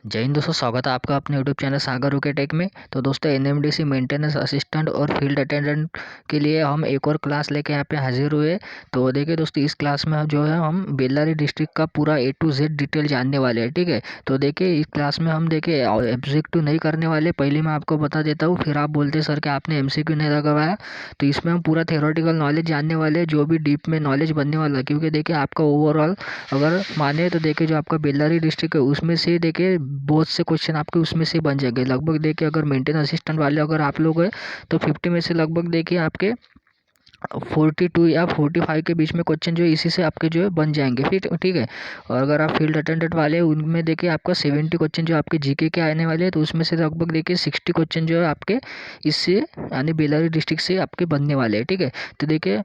जय हिंद दोस्तों, स्वागत है आपका अपने यूट्यूब चैनल सागर ओके टेक में। तो दोस्तों एनएमडीसी मेंटेनेंस असिस्टेंट और फील्ड अटेंडेंट के लिए हम एक और क्लास लेके यहाँ पे हाजिर हुए। तो देखिए दोस्तों, इस क्लास में जो है हम बेल्लारी डिस्ट्रिक्ट का पूरा ए टू जेड डिटेल जानने वाले हैं। ठीक है, तो देखिए इस क्लास में हम देखिए ऑब्जेक्टिव नहीं करने वाले। पहले मैं आपको बता देता हूँ, फिर आप बोलते सर कि आपने एमसीक्यू नहीं लगवाया। तो इसमें हम पूरा थ्योरेटिकल नॉलेज जानने वाले हैं, जो भी डीप में नॉलेज बनने वाला है। क्योंकि देखिए आपका ओवरऑल अगर माने तो देखिए जो आपका बेल्लारी डिस्ट्रिक्ट है उसमें से देखिए बहुत से क्वेश्चन आपके उसमें से बन जाएंगे। लगभग देखिए अगर मेंटेनेंस असिस्टेंट वाले अगर आप लोग हैं तो 50 में से लगभग देखिए आपके 42 या 45 के बीच में क्वेश्चन जो है इसी से आपके जो है बन जाएंगे। फिर ठीक है, और अगर आप फील्ड अटेंडेंट वाले हैं उनमें देखिए आपका 70 क्वेश्चन जो आपके जीके के आने वाले हैं, तो उसमें से लगभग देखिए 60 क्वेश्चन जो है आपके इससे यानी बेल्लारी डिस्ट्रिक्ट से आपके बनने वाले हैं। ठीक है, तो देखिए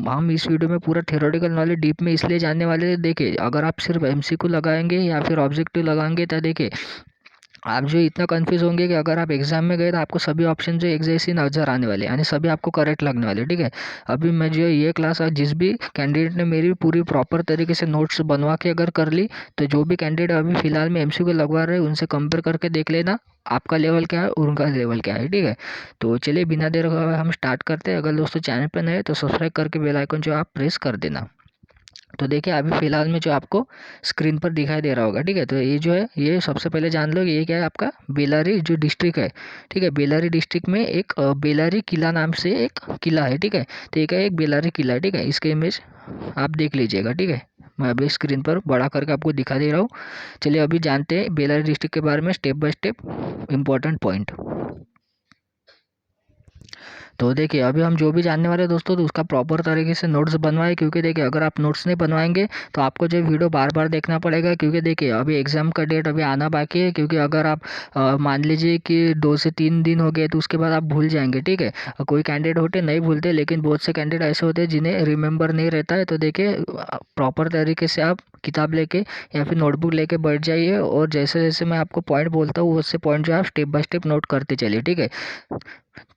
हम इस वीडियो में पूरा थ्योरेटिकल नॉलेज डीप में इसलिए जानने वाले हैं। देखिए अगर आप सिर्फ एमसीक्यू लगाएंगे या फिर ऑब्जेक्टिव लगाएंगे तो देखिए आप जो इतना कंफ्यूज होंगे कि अगर आप एग्जाम में गए तो आपको सभी ऑप्शन जो एक जैसे नज़र आने वाले, यानी सभी आपको करेक्ट लगने वाले। ठीक है, अभी मैं जो ये क्लास आज जिस भी कैंडिडेट ने मेरी पूरी प्रॉपर तरीके से नोट्स बनवा के अगर कर ली, तो जो भी कैंडिडेट अभी फिलहाल में एमसीक्यू लगवा रहे हैं उनसे कंपेयर करके देख लेना आपका लेवल क्या है और उनका लेवल क्या है। ठीक है, तो चलिए बिना देर हुए हम स्टार्ट करते हैं। अगर दोस्तों चैनल पर नए तो सब्सक्राइब करके बेल आइकन जो आप प्रेस कर देना। तो देखिए अभी फ़िलहाल में जो आपको स्क्रीन पर दिखाई दे रहा होगा। ठीक है, तो ये जो है ये सबसे पहले जान लो ये क्या है, आपका बेल्लारी जो डिस्ट्रिक्ट है। ठीक है, बेल्लारी डिस्ट्रिक्ट में एक बेल्लारी किला नाम से एक किला है। ठीक है, तो ये क्या है, एक बेल्लारी किला है। ठीक है, इसके इमेज आप देख लीजिएगा। ठीक है, मैं अभी स्क्रीन पर बड़ा करके आपको दिखा दे रहा हूँ। चलिए अभी जानते हैं बेल्लारी डिस्ट्रिक्ट के बारे में step by step important point. तो देखिए अभी हम जो भी जानने वाले हैं दोस्तों, तो उसका प्रॉपर तरीके से नोट्स बनवाए। क्योंकि देखिए अगर आप नोट्स नहीं बनवाएंगे तो आपको जो वीडियो बार बार देखना पड़ेगा। क्योंकि देखिए अभी एग्ज़ाम का डेट अभी आना बाकी है। क्योंकि अगर आप मान लीजिए कि 2 से 3 दिन हो गए तो उसके बाद आप भूल जाएंगे। ठीक है, कोई कैंडिडेट होते नहीं भूलते, लेकिन बहुत से कैंडिडेट ऐसे होते हैं जिन्हें रिमेंबर नहीं रहता है। तो देखिए प्रॉपर तरीके से आप किताब लेके या फिर नोटबुक लेके बैठ जाइए, और जैसे जैसे मैं आपको पॉइंट बोलता हूँ उससे पॉइंट जो आप स्टेप बाय स्टेप नोट करते चलिए। ठीक है,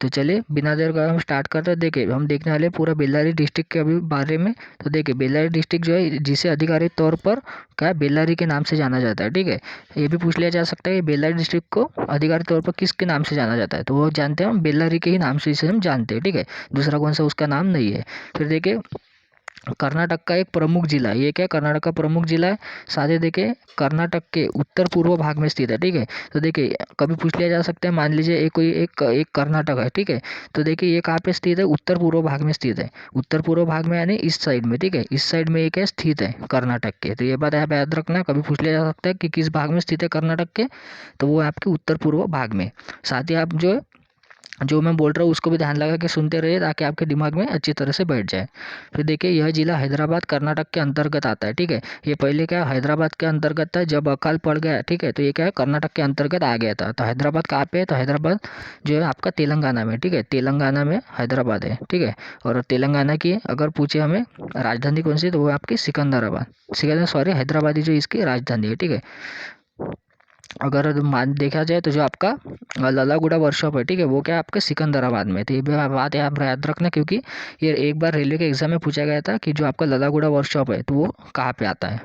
तो चलिए बिना देर का हम स्टार्ट करते हैं। देखिए हम देखने वाले हैं पूरा बेल्लारी डिस्ट्रिक्ट के अभी बारे में। तो देखिए बेल्लारी डिस्ट्रिक्ट जो है जिसे आधिकारिक तौर पर क्या है, बेल्लारी के नाम से जाना जाता है। ठीक है, ये भी पूछ लिया जा सकता है कि बेल्लारी डिस्ट्रिक्ट को आधिकारिक तौर पर किसके नाम से जाना जाता है, तो वो जानते हैं हम बेल्लारी के ही नाम से इसे हम जानते हैं। ठीक है, दूसरा कौन सा उसका नाम नहीं है। फिर देखिए कर्नाटक का एक प्रमुख जिला, ये क्या है, कर्नाटक का प्रमुख जिला है। साथ ही देखिए कर्नाटक के उत्तर पूर्व भाग में स्थित है। ठीक है, तो देखिए कभी पूछ लिया जा सकता है, मान लीजिए एक कोई एक कर्नाटक है। ठीक है, तो देखिए ये कहाँ पे स्थित है, उत्तर पूर्व भाग में स्थित है। उत्तर पूर्व भाग में यानी इस साइड में। ठीक है, इस साइड में एक है स्थित है कर्नाटक के। तो ये बात आप याद रखना, कभी पूछ लिया जा सकता है कि किस भाग में स्थित है कर्नाटक के, तो वो है आपके उत्तर पूर्व भाग में। साथ ही आप जो मैं बोल रहा हूँ उसको भी ध्यान लगा के सुनते रहिए ताकि आपके दिमाग में अच्छी तरह से बैठ जाए। फिर देखिए यह जिला हैदराबाद कर्नाटक के अंतर्गत आता है। ठीक है, ये पहले क्या हैदराबाद के अंतर्गत था, जब अकाल पड़ गया ठीक है तो ये क्या है कर्नाटक के अंतर्गत आ गया था। तो हैदराबाद कहाँ पे है, तो हैदराबाद जो है आपका तेलंगाना में। ठीक है, तेलंगाना में हैदराबाद है। ठीक है, और तेलंगाना की अगर पूछे हमें राजधानी कौन सी, तो वो आपकी सिकंदराबाद सॉरी हैदराबादी जो इसकी राजधानी है। ठीक है, अगर मान देखा जाए तो जो आपका ललागुड़ा वर्कशॉप है, ठीक है, वो क्या है आपके सिकंदराबाद में। तो ये भी बात आप याद रखना, क्योंकि ये एक बार रेलवे के एग्जाम में पूछा गया था कि जो आपका ललागुड़ा वर्कशॉप है तो वो कहाँ पे आता है।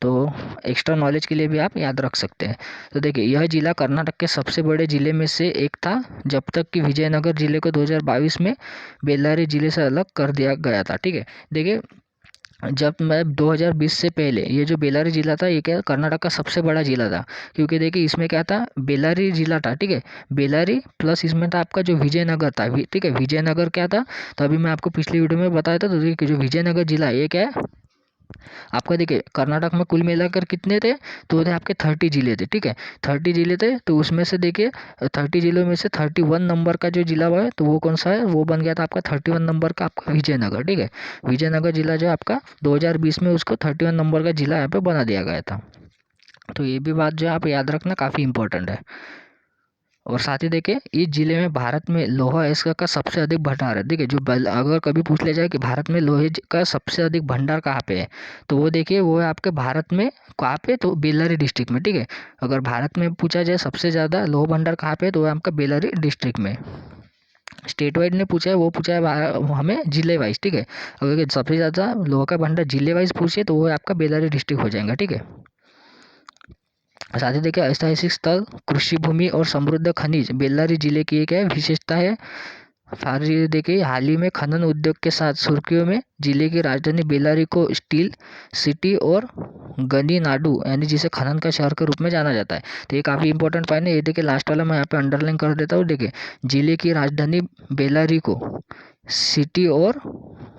तो एक्स्ट्रा नॉलेज के लिए भी आप याद रख सकते हैं। तो देखिए यह जिला कर्नाटक के सबसे बड़े जिले में से एक था, जब तक कि विजयनगर जिले को 2022 में बेल्लारी जिले से अलग कर दिया गया था। ठीक है, देखिए जब मैं 2020 से पहले ये जो बेल्लारी जिला था ये क्या कर्नाटक का सबसे बड़ा जिला था। क्योंकि देखिए इसमें क्या था, बेल्लारी जिला था। ठीक है, बेल्लारी प्लस इसमें था आपका जो विजयनगर था। ठीक है, विजयनगर क्या था, तो अभी मैं आपको पिछली वीडियो में बताया था। तो देखिए जो विजयनगर जिला है ये क्या है आपका, देखिए कर्नाटक में कुल मिलाकर कितने थे, तो थे आपके 30 जिले थे। ठीक है, 30 जिले थे, तो उसमें से देखिए 30 जिलों में से 31 नंबर का जो जिला हुआ है तो वो कौन सा है, वो बन गया था आपका 31 नंबर का आपका विजयनगर। ठीक है, विजयनगर जिला जो आपका 2020 में उसको 31 नंबर का जिला यहाँ पे बना दिया गया था। तो ये भी बात जो है आप याद रखना, काफ़ी इंपॉर्टेंट है। और साथ ही देखिए इस जिले में भारत में लोहा इसका का सबसे अधिक भंडार है। देखिए जो अगर कभी पूछ लिया जाए कि भारत में लोहे का सबसे अधिक भंडार कहाँ पे है, तो वो देखिए वो है आपके भारत में कहाँ पे, तो बेल्लारी डिस्ट्रिक्ट में। ठीक है, अगर भारत में पूछा जाए सबसे ज़्यादा लोह भंडार कहाँ पे है, तो वो है आपका बेल्लारी डिस्ट्रिक्ट में। स्टेट वाइड ने पूछा है, वो पूछा है हमें जिले वाइज। ठीक है, अगर सबसे ज़्यादा लोहा का भंडार जिले वाइज पूछे तो वो है आपका बेल्लारी डिस्ट्रिक्ट हो जाएगा। ठीक है, साथ ही देखिए ऐतिहासिक स्थल, कृषि भूमि और समृद्ध खनिज बेल्लारी जिले की एक है विशेषता है। साथ ही देखिए हाल ही में खनन उद्योग के साथ सुर्खियों में जिले की राजधानी बेल्लारी को स्टील सिटी और गनी नाडू यानी जिसे खनन का शहर के रूप में जाना जाता है। तो ये काफ़ी इंपॉर्टेंट पॉइंट है। ये देखिए लास्ट वाला मैं यहाँ पे अंडरलाइन कर देता हूँ। देखिए जिले की राजधानी बेल्लारी को सिटी और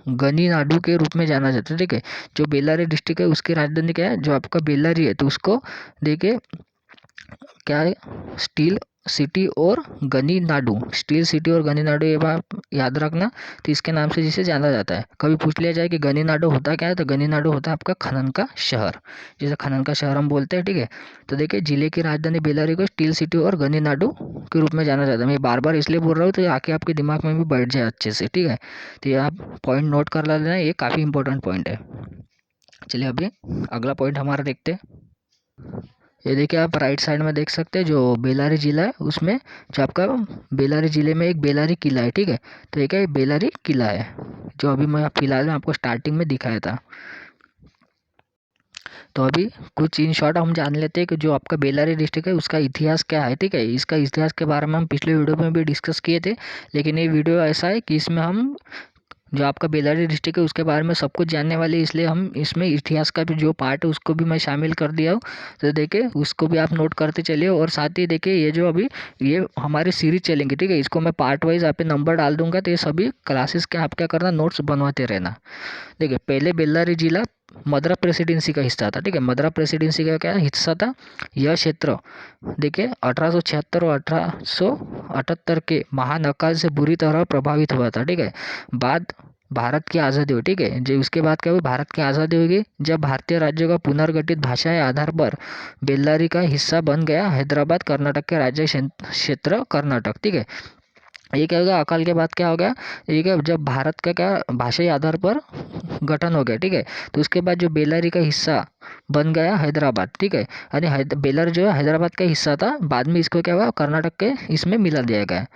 गनी नाडू के रूप में जाना जाता है। ठीक है, जो बेल्लारी डिस्ट्रिक्ट है उसकी राजधानी क्या है, जो आपका बेल्लारी है, तो उसको देखिए क्या है, स्टील सिटी और गनी नाडू, स्टील सिटी और गनी नाडू ये बात याद रखना। तो इसके नाम से जिसे जाना जाता है। कभी पूछ लिया जाए कि गनी नाडू होता क्या है, तो गनी नाडू होता है आपका खनन का शहर, जिसे खनन का शहर हम बोलते हैं। ठीक है, तो देखिए जिले की राजधानी बेल्लारी को स्टील सिटी और गनी नाडू के रूप में जाना जाता है। मैं बार बार इसलिए बोल रहा हूँ तो आके आपके दिमाग में भी बैठ जाए अच्छे से। ठीक है, तो ये आप पॉइंट नोट कर लेना, ये काफ़ी इंपॉर्टेंट पॉइंट है। चलिए अभी अगला पॉइंट हमारा देखते हैं। ये देखिए आप राइट साइड में देख सकते हैं जो बेल्लारी ज़िला है उसमें जो आपका बेल्लारी ज़िले में एक बेल्लारी किला है। ठीक है, तो ये क्या है, बेल्लारी किला है जो अभी मैं फिलहाल में आपको स्टार्टिंग में दिखाया था। तो अभी कुछ इन शॉर्ट हम जान लेते हैं कि जो आपका बेल्लारी डिस्ट्रिक्ट है उसका इतिहास क्या है। ठीक है, इसका इतिहास के बारे में हम पिछले वीडियो में भी डिस्कस किए थे, लेकिन ये वीडियो ऐसा है कि इसमें हम जो आपका बेल्लारी डिस्ट्रिक्ट है उसके बारे में सब कुछ जानने वाले, इसलिए हम इसमें इतिहास का भी जो पार्ट है उसको भी मैं शामिल कर दिया हूँ। तो देखिए उसको भी आप नोट करते चलिए। और साथ ही देखिए ये जो अभी ये हमारी सीरीज चलेंगी, ठीक है, इसको मैं पार्ट वाइज यहाँ पे नंबर डाल दूंगा। तो ये सभी क्लासेस के आप क्या करना, नोट्स बनवाते रहना। देखिए पहले बेल्लारी जिला मद्रा प्रेसिडेंसी का हिस्सा था। ठीक है, मद्रा प्रेसिडेंसी का क्या हिस्सा था, यह क्षेत्र देखिए 1876 और 1878 के महान अकाल से बुरी तरह प्रभावित हुआ था। ठीक है, बाद भारत की आज़ादी हुई। ठीक है, जो उसके बाद क्या हुई, भारत की आज़ादी होगी जब भारतीय राज्यों का पुनर्गठित भाषा के आधार पर बेल्लारी का हिस्सा बन गया हैदराबाद कर्नाटक के राज्य क्षेत्र कर्नाटक। ठीक है, ये क्या होगा, अकाल के बाद क्या हो गया, ये क्या जब भारत का क्या भाषाई आधार पर गठन हो गया। ठीक है, तो उसके बाद जो बेल्लारी का हिस्सा बन गया हैदराबाद। ठीक है, यानी बेल्लारी जो है हैदराबाद का हिस्सा था, बाद में इसको क्या हुआ, कर्नाटक के इसमें मिला दिया गया।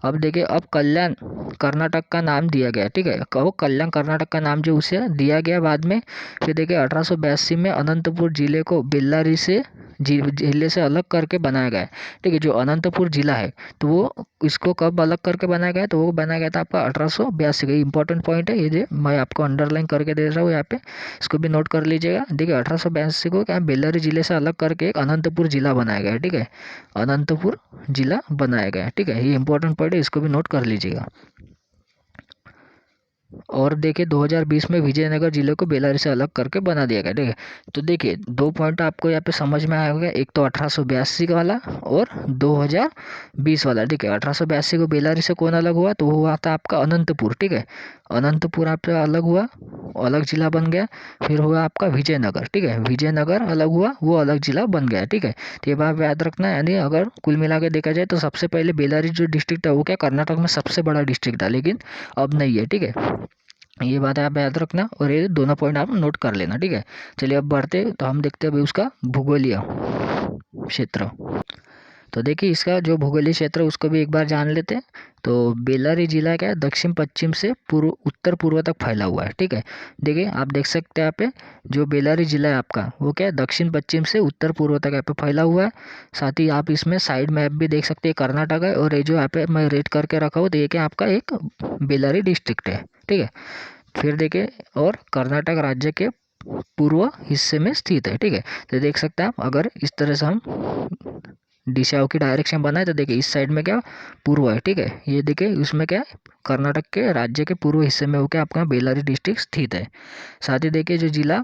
अब देखिए अब कल्याण कर्नाटक का नाम दिया गया। ठीक है, वो कल्याण कर्नाटक का नाम जो उसे दिया गया बाद में। फिर देखिए 1882 में अनंतपुर जिले को बेल्लारी से जिले से अलग करके बनाया गया है। ठीक है, जो अनंतपुर जिला है तो वो इसको कब अलग करके बनाया गया, तो वो बनाया गया था आपका 1882 का। इंपॉर्टेंट पॉइंट है ये, जो मैं आपको अंडरलाइन करके दे रहा हूँ यहाँ पे, इसको भी नोट कर लीजिएगा। देखिए 1882 को क्या बेल्लारी जिले से अलग करके एक अनंतपुर जिला बनाया गया है। ठीक है, अनंतपुर जिला बनाया गया है। ठीक है, ये इंपॉर्टेंट पॉइंट है, इसको भी नोट कर लीजिएगा। और देखिए 2020 में विजयनगर जिले को बेल्लारी से अलग करके बना दिया गया। ठीक है, तो देखिए दो पॉइंट आपको यहाँ पे समझ में आया होगा, एक तो 1882 वाला और 2020 वाला। ठीक है, 1882 को बेल्लारी से कौन अलग हुआ, तो वो हुआ था आपका अनंतपुर। ठीक है, अनंतपुर आपका अलग हुआ, अलग जिला बन गया। फिर हुआ आपका विजयनगर। ठीक है, विजयनगर अलग हुआ, वो अलग जिला बन गया। ठीक है, तो ये बात याद रखना है। यानी अगर कुल मिला के देखा जाए तो सबसे पहले बेल्लारी जो डिस्ट्रिक्ट है वो क्या कर्नाटक में सबसे बड़ा डिस्ट्रिक्ट था, लेकिन अब नहीं है। ठीक है, ये बात आप याद रखना और ये दोनों पॉइंट आप नोट कर लेना। ठीक है, चलिए अब बढ़ते तो हम देखते हैं अभी उसका भूगोलीय क्षेत्र। तो देखिए इसका जो भूगोलीय क्षेत्र है उसको भी एक बार जान लेते हैं। तो बेल्लारी जिला क्या है, दक्षिण पश्चिम से पूर्व उत्तर पूर्व तक फैला हुआ है। ठीक है, देखिए आप देख सकते हैं यहाँ पे जो बेल्लारी जिला है आपका वो क्या है, दक्षिण पश्चिम से उत्तर पूर्व तक यहाँ पे फैला हुआ है। साथ ही आप इसमें साइड मैप भी देख सकते हैं, कर्नाटक है और ये जो यहाँ पे मैं रेड करके रखा हूँ तो ये क्या आपका एक बेल्लारी डिस्ट्रिक्ट है। ठीक है, फिर देखिए और कर्नाटक राज्य के पूर्व हिस्से में स्थित है। ठीक है, तो देख सकते हैं आप, अगर इस तरह से हम दिशाओं की डायरेक्शन बनाए तो देखिए इस साइड में क्या पूर्व है। ठीक है, ये देखिए उसमें क्या है, कर्नाटक के राज्य के पूर्व हिस्से में वो क्या आपका बेल्लारी डिस्ट्रिक्ट स्थित है। साथ ही देखिए जो जिला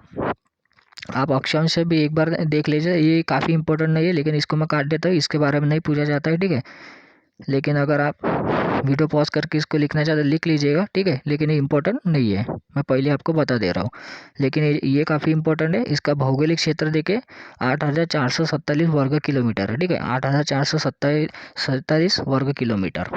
आप अक्षांश से भी एक बार देख लीजिए, ये काफ़ी इंपॉर्टेंट नहीं है लेकिन इसको मैं काट देता हूँ, इसके बारे में नहीं पूछा जाता है। ठीक है, लेकिन अगर आप वीडियो पॉज करके इसको लिखना चाहते लिख लीजिएगा। ठीक है, लेकिन ये इंपॉर्टेंट नहीं है, मैं पहले आपको बता दे रहा हूँ। लेकिन ये काफ़ी इंपॉर्टेंट है। इसका भौगोलिक क्षेत्र देखिए 8,447 वर्ग किलोमीटर है। ठीक है, 8,447 वर्ग किलोमीटर।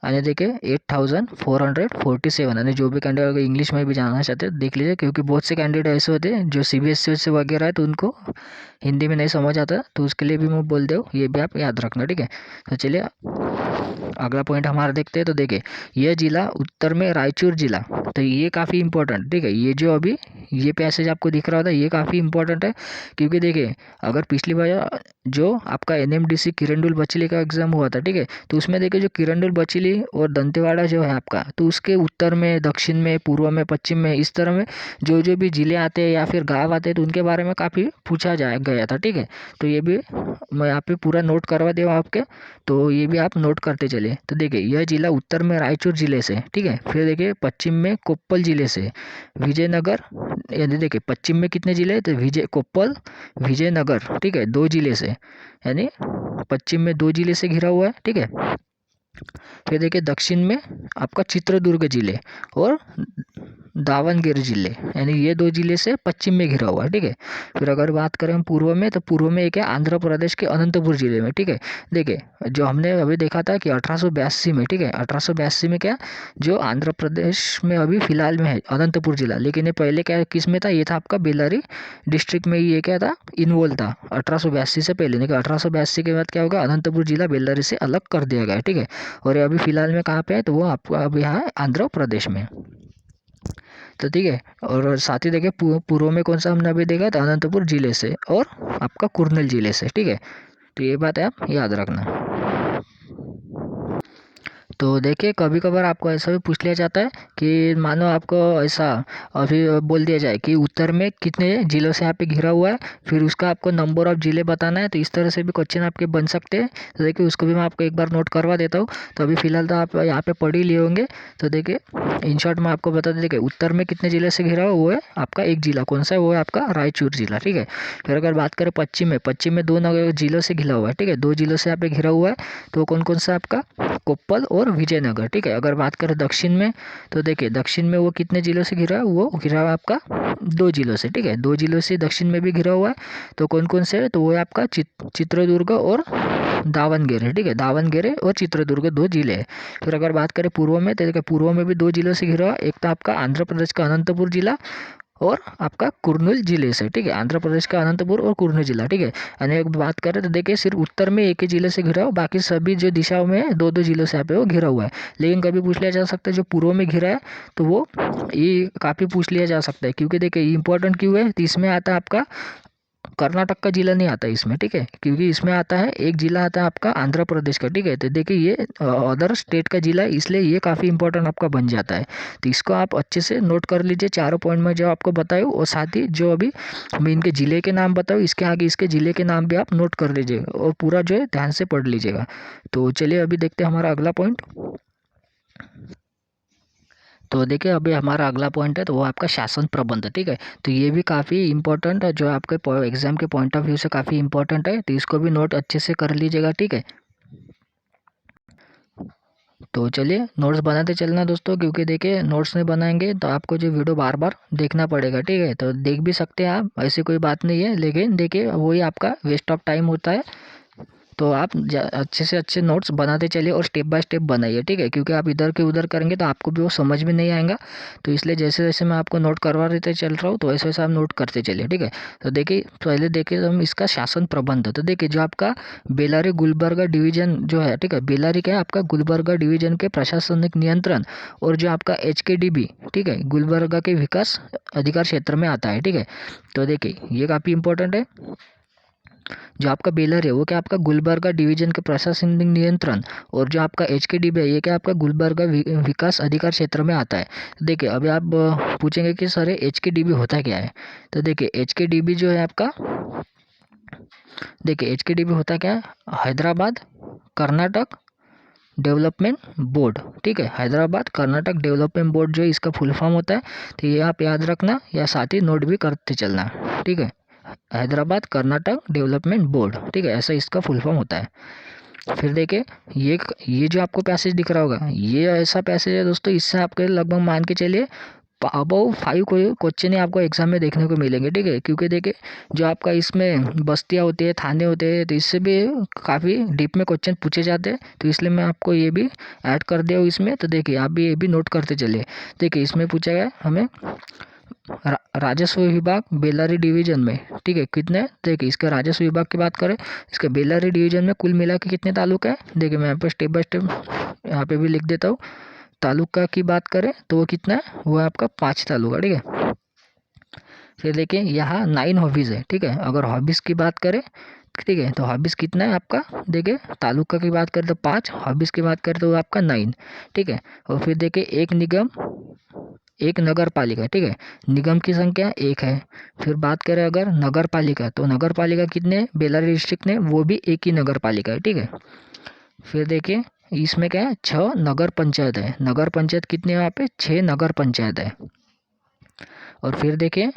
यानी देखिए 8447, यानी जो भी कैंडिडेट अगर इंग्लिश में भी जाना चाहते हैं देख लीजिए, क्योंकि बहुत से कैंडिडेट ऐसे होते हैं जो CBSE से वगैरह है तो उनको हिंदी में नहीं समझ आता, तो उसके लिए भी मैं बोल दूँ, ये भी आप याद रखना, ठीक है। तो चलिए अगला पॉइंट हमारा देखते हैं। तो देखिए यह जिला उत्तर में रायचूर जिला, तो ये काफ़ी इंपॉर्टेंट, ठीक है। ये जो अभी ये पैसेज आपको दिख रहा होता है ये काफ़ी इंपॉर्टेंट है, क्योंकि देखिए अगर पिछली बार जो आपका NMDC किरंदुल बचेली का एग्जाम हुआ था, ठीक है, तो उसमें देखिए जो किरंदुल बचेली और दंतेवाड़ा जो है आपका, तो उसके उत्तर में, दक्षिण में, पूर्व में, पश्चिम में, इस तरह में जो भी जिले आते हैं या फिर गाँव आते हैं तो उनके बारे में काफ़ी पूछा गया था, ठीक है। तो ये भी मैं यहाँ पे पूरा नोट करवा दूँ आपके, तो ये भी आप नोट करते चलिए। तो देखिए यह जिला उत्तर में रायचूर जिले से, ठीक है, फिर देखिए पश्चिम में कोप्पल जिले से, विजयनगर, यानी देखिए पश्चिम में कितने जिले हैं तो कोप्पल, विजयनगर, ठीक है, 2 जिले से, यानी पश्चिम में 2 जिले से घिरा हुआ है, ठीक है। फिर देखिए दक्षिण में आपका चित्रदुर्ग जिले और दावणगेरे जिले, यानी ये 2 जिले से पश्चिम में घिरा हुआ है, ठीक है। फिर अगर बात करें हम पूर्व में, तो पूर्व में एक है आंध्र प्रदेश के अनंतपुर जिले में, ठीक है। देखिए जो हमने अभी देखा था कि 1882 में, ठीक है, 1882 में क्या जो आंध्र प्रदेश में अभी फिलहाल में है अनंतपुर जिला, लेकिन ये पहले क्या किस में था, ये था आपका बेल्लारी डिस्ट्रिक्ट में, ये क्या था इन्वॉल्व था 1882 से पहले, लेकिन 1882 के बाद क्या होगा अनंतपुर जिला बेल्लारी से अलग कर दिया गया है, ठीक है। और ये अभी फिलहाल में कहाँ पे है, तो वो आपको अब यहाँ है आंध्र प्रदेश में। तो ठीक है, और साथ ही देखिए पूर्व में कौन सा हमने अभी देखा था अनंतपुर जिले से और आपका कुर्नूल जिले से, ठीक है। तो ये बात है आप याद रखना। तो देखिए कभी कभार आपको ऐसा भी पूछ लिया जाता है कि मानो आपको ऐसा अभी बोल दिया जाए कि उत्तर में कितने जिलों से यहाँ पे घिरा हुआ है, फिर उसका आपको नंबर ऑफ जिले बताना है, तो इस तरह से भी क्वेश्चन आपके बन सकते हैं। तो देखिए उसको भी मैं आपको एक बार नोट करवा देता हूँ। तो अभी फिलहाल तो आप यहाँ पे पढ़ ही लिए होंगे। तो देखिए इन शॉर्ट मैं आपको बता दें, देखिए उत्तर में कितने जिले से घिरा हुआ वो है आपका एक जिला, कौन सा है वो है आपका रायचूर जिला, ठीक है। फिर अगर बात करें पश्चिम में 2 जिलों से घिरा हुआ है, ठीक है, 2 जिलों से यहाँ पे घिरा हुआ है, तो कौन कौन सा आपका कोप्पल और विजयनगर, ठीक है। अगर बात करें दक्षिण में, तो देखिए दक्षिण में वो कितने जिलों से घिरा है, वो घिरा हुआ है आपका 2 जिलों से, ठीक है, 2 जिलों से दक्षिण में भी घिरा हुआ है। तो कौन कौन से है, तो वो है आपका चित्रदुर्ग और दावणगेरे, ठीक है, दावणगेरे और चित्रदुर्ग 2 जिले हैं। फिर अगर बात करें पूर्व में, तो देखिए पूर्व में भी 2 जिलों से घिरा हुआ, एक तो आपका आंध्र प्रदेश का अनंतपुर जिला और आपका कुर्नूल जिले से, ठीक है, आंध्र प्रदेश का अनंतपुर और कुर्नूल जिला, ठीक है। यानी एक बात करें तो देखिए सिर्फ उत्तर में एक ही जिले से घिरा हुआ, बाकी सभी जो दिशाओं में 2-2 जिलों से यहाँ पे वो घिरा हुआ है। लेकिन कभी पूछ लिया जा सकता है जो पूर्व में घिरा है, तो वो ये काफ़ी पूछ लिया जा सकता है, क्योंकि देखिए इंपॉर्टेंट क्यों है, तो इसमें आता है आपका कर्नाटक का जिला नहीं आता इसमें, ठीक है, क्योंकि इसमें आता है एक जिला आता है आपका आंध्र प्रदेश का, ठीक है। तो देखिए ये अदर स्टेट का जिला है, इसलिए ये काफ़ी इंपॉर्टेंट आपका बन जाता है। तो इसको आप अच्छे से नोट कर लीजिए, चारों पॉइंट में जो आपको बताऊँ, और साथ ही जो अभी मैं इनके ज़िले के नाम बताऊँ, इसके आगे इसके ज़िले के नाम भी आप नोट कर लीजिएगा और पूरा जो है ध्यान से पढ़ लीजिएगा। तो चलिए अभी देखते हैं हमारा अगला पॉइंट। तो देखिए अभी हमारा अगला पॉइंट है, तो वो आपका शासन प्रबंध, ठीक है। तो ये भी काफ़ी इंपॉर्टेंट है, जो आपके एग्जाम के पॉइंट ऑफ व्यू से काफ़ी इंपॉर्टेंट है, तो इसको भी नोट अच्छे से कर लीजिएगा, ठीक है। तो चलिए नोट्स बनाते चलना दोस्तों, क्योंकि देखिए नोट्स नहीं बनाएंगे तो आपको जो वीडियो बार बार देखना पड़ेगा, ठीक है। तो देख भी सकते हैं आप, ऐसी कोई बात नहीं है, लेकिन देखिए वही आपका वेस्ट ऑफ टाइम होता है। तो आप अच्छे से अच्छे नोट्स बनाते चलिए और स्टेप बाय स्टेप बनाइए, ठीक है, क्योंकि आप इधर के उधर करेंगे तो आपको भी वो समझ में नहीं आएगा। तो इसलिए जैसे जैसे मैं आपको नोट करवा देते चल रहा हूँ, तो वैसे वैसे आप नोट करते चलिए, ठीक है। तो देखिए पहले देखिए हम इसका शासन प्रबंध, तो देखिए जो आपका बेलारी गुलबर्गा डिवीजन जो है, ठीक है, बेलारी क्या है आपका गुलबर्गा डिवीजन के प्रशासनिक नियंत्रण और जो आपका HKDB, ठीक है, गुलबर्गा के विकास अधिकार क्षेत्र में आता है, ठीक है। तो देखिए ये काफ़ी इंपॉर्टेंट है, जो आपका बेलर है वो क्या आपका गुलबर्गा डिवीजन के प्रशासनिक नियंत्रण और जो आपका HKDB है ये क्या आपका गुलबर्गा विकास अधिकार क्षेत्र में आता है। देखिए अभी आप पूछेंगे कि सर HKDB होता क्या है, तो देखिए HKDB जो है आपका, देखिए HKDB होता क्या है, हैदराबाद कर्नाटक डेवलपमेंट बोर्ड, ठीक है, हैदराबाद कर्नाटक डेवलपमेंट बोर्ड जो इसका फुल फॉर्म होता है। तो ये आप याद रखना या साथ ही नोट भी करते चलना, ठीक है, हैदराबाद कर्नाटक डेवलपमेंट बोर्ड, ठीक है, ऐसा इसका फुल फॉर्म होता है। फिर देखिए ये जो आपको पैसेज दिख रहा होगा, ये ऐसा पैसेज है दोस्तों, इससे आपके लगभग मान के चलिए अबव 5 क्वेश्चन ही आपको एग्जाम में देखने को मिलेंगे, ठीक है। क्योंकि देखिए जो आपका इसमें बस्तियाँ होती है, थाने होते हैं, तो इससे भी काफ़ी डीप में क्वेश्चन पूछे जाते हैं, तो इसलिए मैं आपको ये भी ऐड कर दिया हूँ इसमें। तो देखिए आप भी ये भी नोट करते चलिए। देखिए इसमें पूछा गया हमें राजस्व विभाग बेल्लारी डिवीजन में, ठीक है, कितने, देखिए इसका राजस्व विभाग की बात करें, इसके बेल्लारी डिवीजन में कुल मिला के कितने तालुका है। देखिए मैं यहाँ पर स्टेप बाय स्टेप यहाँ पे भी लिख देता हूँ। तालुका की बात करें तो वो कितना है, वो है आपका 5 तालुका, ठीक है। फिर देखिए यहाँ 9 हॉबीज़ है, ठीक है। अगर हॉबीज़ की बात करें, ठीक है, तो हॉबीज़ कितना है आपका, देखिए तालुका की बात करें तो 5, हॉबीज़ की बात करें तो वो आपका 9, ठीक है। और फिर देखिए एक निगम एक नगर पालिका, ठीक है, निगम की संख्या 1 है। फिर बात करें अगर नगर पालिका, तो नगर पालिका कितने हैं बेल्लारी डिस्ट्रिक्ट में, वो भी एक ही नगर पालिका है, ठीक है। फिर देखिए इसमें क्या है 6 नगर पंचायत है, नगर पंचायत कितने हैं यहाँ पे 6 नगर पंचायत है। और फिर देखिए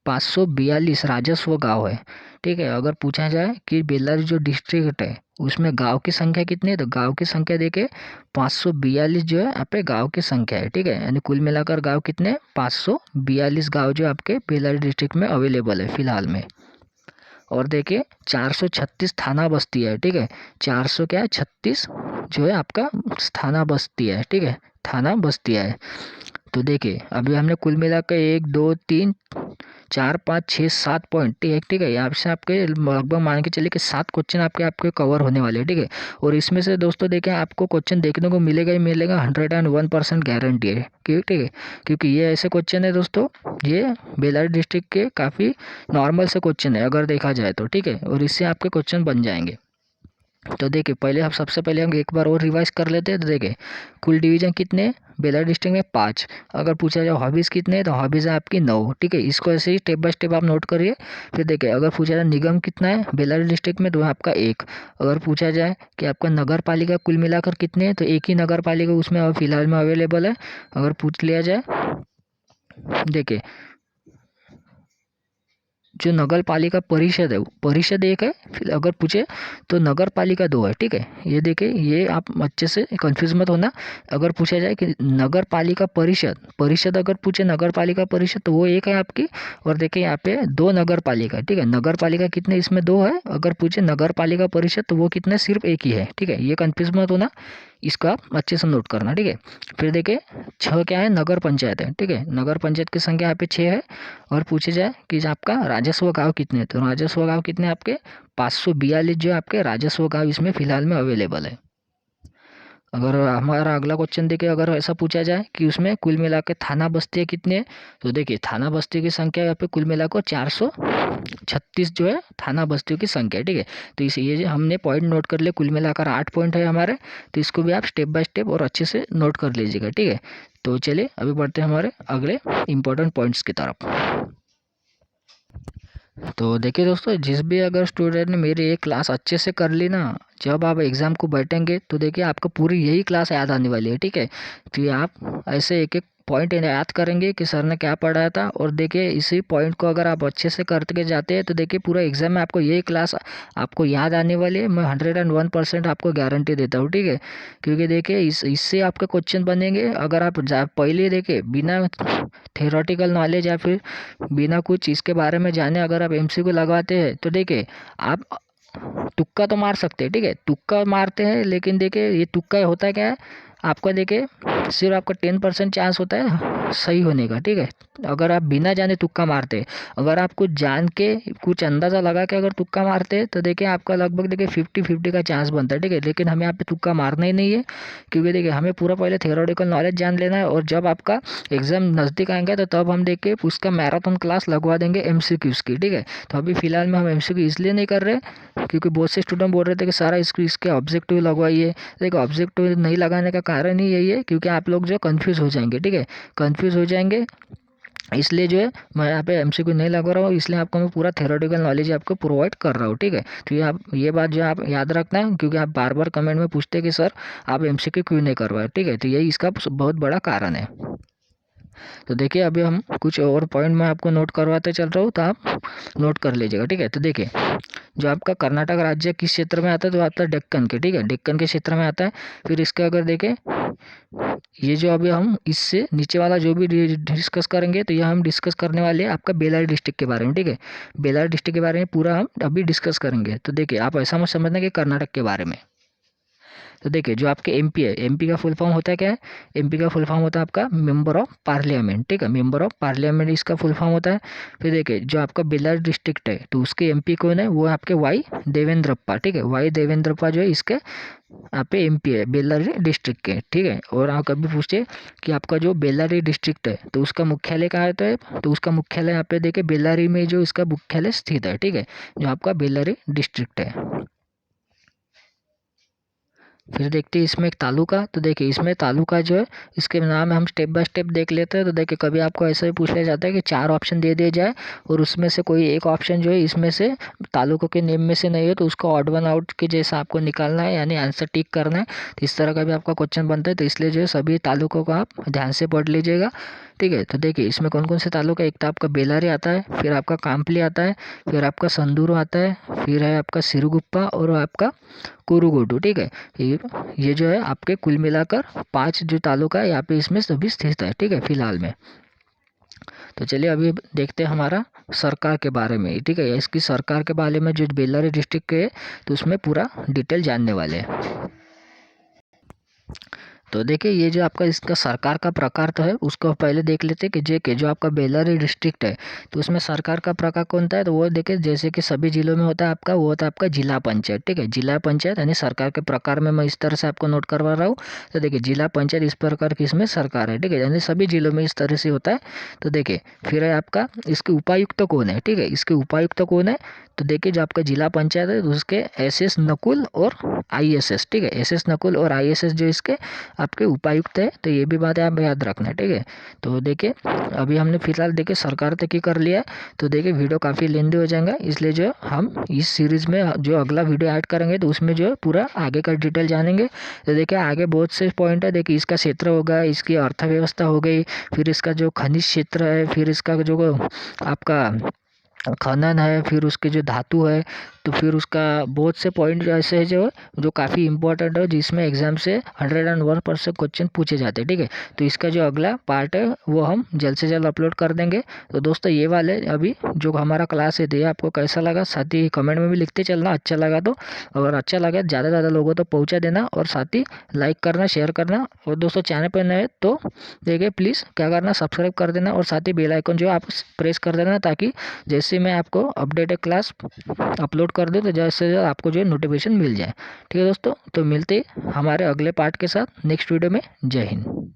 542 राजस्व गांव है, ठीक है। अगर पूछा जाए कि बेल्लारी जो डिस्ट्रिक्ट है उसमें गांव की संख्या कितनी है, तो गांव की संख्या देखिए 542 जो है आपके गांव की संख्या है, ठीक है। यानी कुल मिलाकर गांव कितने 542 गांव जो आपके बेल्लारी डिस्ट्रिक्ट में अवेलेबल है फिलहाल में। और देखिए 436 थाना बस्ती है, ठीक है, 400 क्या है 36 जो है आपका थाना बस्ती है, ठीक है, थाना बस्तियाँ है। तो देखिए अभी हमने कुल मिला के 1 2 3 4 5 6 7 पॉइंट, ठीक है। यहाँ से आपके लगभग मान के चलिए कि 7 क्वेश्चन आपके कवर होने वाले हैं, ठीक है। और इसमें से दोस्तों देखिए आपको क्वेश्चन देखने को मिलेगा ही मिलेगा, 101% गारंटी है, ठीक है। क्योंकि ये ऐसे क्वेश्चन है दोस्तों, ये बेल्लारी डिस्ट्रिक्ट के काफ़ी नॉर्मल से क्वेश्चन है अगर देखा जाए तो, ठीक है। और इससे आपके क्वेश्चन बन जाएंगे। तो देखिए पहले हम सबसे पहले हम एक बार और रिवाइज कर लेते हैं। तो देखिए कुल डिवीजन कितने हैं बेल्लारी डिस्ट्रिक्ट में 5। अगर पूछा जाए हॉबीज़ कितने हैं, तो हॉबीज़ है आपकी 9, ठीक है। इसको ऐसे ही स्टेप बाय स्टेप आप नोट करिए। फिर देखिए अगर पूछा जाए निगम कितना है बेल्लारी डिस्ट्रिक्ट में, तो है आपका 1। अगर पूछा जाए कि आपका नगर पालिका कुल मिलाकर कितने हैं, तो एक ही नगर पालिका उसमें फिलहाल में अवेलेबल है। अगर पूछ लिया जाए, देखिए जो नगर पालिका परिषद है, परिषद 1 है। फिर अगर पूछे तो नगर पालिका 2 है, ठीक है। ये देखिए ये आप अच्छे से कंफ्यूज मत होना। अगर पूछा जाए कि नगर पालिका परिषद, परिषद अगर पूछे नगर पालिका परिषद, तो वो 1 है आपकी। और देखिए यहाँ पे 2 नगर पालिका, ठीक है, नगर पालिका कितने इसमें 2 है। अगर पूछे नगर पालिका परिषद, तो वो कितने सिर्फ 1 ही है, ठीक है। ये कंफ्यूज मत होना, इसका आप अच्छे से नोट करना, ठीक है। फिर देखिए 6 क्या है नगर पंचायत है, ठीक है, नगर पंचायत की संख्या यहाँ पे 6 है। और पूछे जाए कि आपका राजस्व गांव कितने हैं, तो राजस्व गांव कितने आपके 542 जो आपके राजस्व गांव इसमें फिलहाल में अवेलेबल है। अगर हमारा अगला क्वेश्चन देखिए, अगर ऐसा पूछा जाए कि उसमें कुल मिला के थाना बस्तियाँ कितनी है, तो देखिए थाना बस्ती की संख्या यहाँ पे कुल मिलाकर 436 जो है थाना बस्तियों की संख्या है, ठीक है। तो इसे ये जो हमने पॉइंट नोट कर लिए, कुल मिलाकर 8 पॉइंट है हमारे। तो इसको भी आप स्टेप बाय स्टेप और अच्छे से नोट कर लीजिएगा, ठीक है। तो चलिए अभी बढ़ते हैं हमारे अगले इंपॉर्टेंट पॉइंट्स की तरफ। तो देखिए दोस्तों, जिस भी अगर स्टूडेंट ने मेरी एक क्लास अच्छे से कर ली ना, जब आप एग्ज़ाम को बैठेंगे तो देखिए आपको पूरी यही क्लास याद आने वाली है, ठीक है। तो ये आप ऐसे एक एक पॉइंट याद करेंगे कि सर ने क्या पढ़ाया था। और देखिए इसी पॉइंट को अगर आप अच्छे से करके जाते हैं, तो देखिए पूरा एग्ज़ाम में आपको यही क्लास आपको याद आने वाली है। मैं 101% आपको गारंटी देता हूँ, ठीक है। क्योंकि देखिए इससे आपके क्वेश्चन बनेंगे। अगर आप पहले देखिए बिना थ्योरेटिकल नॉलेज या फिर बिना कुछ इसके बारे में जाने अगर आप एमसीक्यू लगवाते हैं, तो देखिए आप तुक्का तो मार सकते हैं, ठीक है, तुक्का मारते हैं। लेकिन देखिए ये तुक्का होता क्या है, आपका देखिए सिर्फ आपका 10% चांस होता है सही होने का, ठीक है। अगर आप बिना जाने तुक्का मारते हैं, अगर आप कुछ जान के कुछ अंदाज़ा लगा के अगर तुक्का मारते हैं, तो देखिए आपका लगभग देखिए 50-50 का चांस बनता है, ठीक है। लेकिन हमें यहाँ पे तुक्का मारना ही नहीं है, क्योंकि देखिए हमें पूरा पहले थ्योरेटिकल नॉलेज जान लेना है। और जब आपका एग्ज़ाम नज़दीक आएंगे, तो तब हम देखिए उसका मैराथन क्लास लगवा देंगे एमसीक्यूज़ की, ठीक है। तो अभी फ़िलहाल में हम एमसीक्यू इसलिए नहीं कर रहे क्योंकि बहुत से स्टूडेंट बोल रहे थे कि सारा इसके ऑब्जेक्टिव लगवाइए। देखो ऑब्जेक्टिव नहीं लगाने का कारण ही यही है क्योंकि आप लोग जो कन्फ्यूज़ हो जाएंगे, ठीक है, कन्फ्यूज़ हो जाएंगे। इसलिए जो है मैं यहाँ पे एमसीक्यू नहीं लगा रहा हूँ, इसलिए आपको मैं पूरा थ्योरेटिकल नॉलेज आपको प्रोवाइड कर रहा हूँ, ठीक है। तो ये बात जो आप याद रखना है, क्योंकि आप बार बार कमेंट में पूछते हैं कि सर आप एमसीक्यू क्यों नहीं करवाए, ठीक है। तो यही इसका बहुत बड़ा कारण है। तो देखिए अभी हम कुछ और पॉइंट मैं आपको नोट करवाते चल रहा हूँ, तो आप नोट कर लीजिएगा, ठीक है। तो देखिए जो आपका कर्नाटक राज्य किस क्षेत्र में आता है, तो आता है डेक्कन के, ठीक है, डेक्कन के क्षेत्र में आता है। फिर इसके अगर देखें, ये जो अभी हम इससे नीचे वाला जो भी डिस्कस करेंगे, तो यह हम डिस्कस करने वाले हैं आपका बेल्लारी डिस्ट्रिक्ट के बारे में, ठीक है। बेल्लारी डिस्ट्रिक्ट के बारे में पूरा हम अभी डिस्कस करेंगे। तो देखिए आप ऐसा मत समझना कि कर्नाटक के बारे में। तो देखिए जो आपके एमपी है, एमपी का फुल फॉर्म होता है क्या है, एमपी का फुल फॉर्म होता है आपका मेंबर ऑफ पार्लियामेंट, ठीक है, मेंबर ऑफ पार्लियामेंट इसका फुल फॉर्म होता है। फिर देखिए जो आपका बेल्लारी डिस्ट्रिक्ट है, तो उसके एमपी कौन है, वो है आपके वाई देवेंद्रप्पा, ठीक है। वाई देवेंद्रप्पा जो है इसके यहाँ पे एमपी है बेल्लारी डिस्ट्रिक्ट के, ठीक है। और आप कभी पूछते कि आपका जो बेल्लारी डिस्ट्रिक्ट है, तो उसका मुख्यालय कहाँ होता है, तो उसका मुख्यालय यहाँ पे देखिए बेल्लारी में जो इसका मुख्यालय स्थित है, ठीक है, जो आपका बेल्लारी डिस्ट्रिक्ट है। फिर देखते हैं इसमें एक तालुका। तो देखिए इसमें तालुका जो है, इसके नाम हम स्टेप बाय स्टेप देख लेते हैं। तो देखिए कभी आपको ऐसा ही पूछ लिया जाता है कि 4 ऑप्शन दे दिए जाए और उसमें से कोई एक ऑप्शन जो है इसमें से तालुकों के नेम में से नहीं है, तो उसको ऑड वन आउट के जैसा आपको निकालना है, यानी आंसर टिक करना है। तो इस तरह का भी आपका क्वेश्चन बनता है। तो इसलिए जो है सभी तालुकों को आप ध्यान से पढ़ लीजिएगा, ठीक है। तो देखिए इसमें कौन कौन से तालुका, एक तो आपका बेल्लारी आता है, फिर आपका कांपली आता है, फिर आपका संदूर आता है, फिर है आपका सिरुगुप्पा और आपका कुरुगोडू, ठीक है। ये जो है आपके कुल मिलाकर 5 जो तालुका है यहाँ पे इसमें सभी स्थित है, ठीक है, फिलहाल में। तो चलिए अभी देखते हैं हमारा सरकार के बारे में, ठीक है। इसकी सरकार के बारे में जो बेल्लारी डिस्ट्रिक्ट के है, तो उसमें पूरा डिटेल जानने वाले हैं। तो देखिए ये जो आपका इसका सरकार का प्रकार तो है, उसको पहले देख लेते हैं कि जो आपका बेल्लारी डिस्ट्रिक्ट है, तो उसमें सरकार का प्रकार कौन सा है। तो वो देखिए जैसे कि सभी जिलों में होता है आपका, वो होता है आपका जिला पंचायत, ठीक है। जिला पंचायत यानी सरकार के प्रकार में मैं इस तरह से आपको नोट करवा रहा हूँ। तो देखिए जिला पंचायत इस प्रकार की इसमें सरकार है, ठीक है, यानी सभी जिलों में इस तरह से होता है। तो देखिए फिर है आपका इसके उपायुक्त कौन है, ठीक है, इसके उपायुक्त कौन है। तो देखिए जो आपका जिला पंचायत है, तो उसके एसएस नकुल और आईएसएस, ठीक है, एसएस नकुल और आईएसएस जो इसके आपके उपायुक्त है। तो ये भी बात है आप याद रखना, ठीक है। तो देखिए अभी हमने फिलहाल देखिए सरकार तक ही कर लिया है। तो देखिए वीडियो काफ़ी लेंदी हो जाएगा, इसलिए जो हम इस सीरीज़ में जो अगला वीडियो ऐड करेंगे, तो उसमें जो है पूरा आगे का डिटेल जानेंगे। तो देखिए आगे बहुत से पॉइंट है, देखिए इसका क्षेत्र होगा, इसकी अर्थव्यवस्था हो गई, फिर इसका जो खनिज क्षेत्र है, फिर इसका जो आपका खनन है, फिर उसके जो धातु है, तो फिर उसका बहुत से पॉइंट ऐसे है जो काफ़ी इंपॉर्टेंट है, जिसमें एग्जाम से 101% क्वेश्चन पूछे जाते हैं, ठीक है। तो इसका जो अगला पार्ट है वो हम जल्द से जल्द अपलोड कर देंगे। तो दोस्तों ये वाले अभी जो हमारा क्लास है, तो ये आपको कैसा लगा, साथ ही कमेंट में भी लिखते चलना अच्छा लगा तो। अगर अच्छा लगा ज़्यादा से ज़्यादा लोगों तक पहुँचा देना, और साथ ही लाइक करना, शेयर करना। और दोस्तों चैनल पर नए तो देखिए प्लीज़ क्या करना, सब्सक्राइब कर देना, और साथ ही बेल आइकन जो आप प्रेस कर देना, ताकि जैसे मैं आपको अपडेटेड क्लास अपलोड कर दूँ, तो जैसे आपको जो है नोटिफिकेशन मिल जाए, ठीक है दोस्तों। तो मिलते हमारे अगले पार्ट के साथ नेक्स्ट वीडियो में। जय हिंद।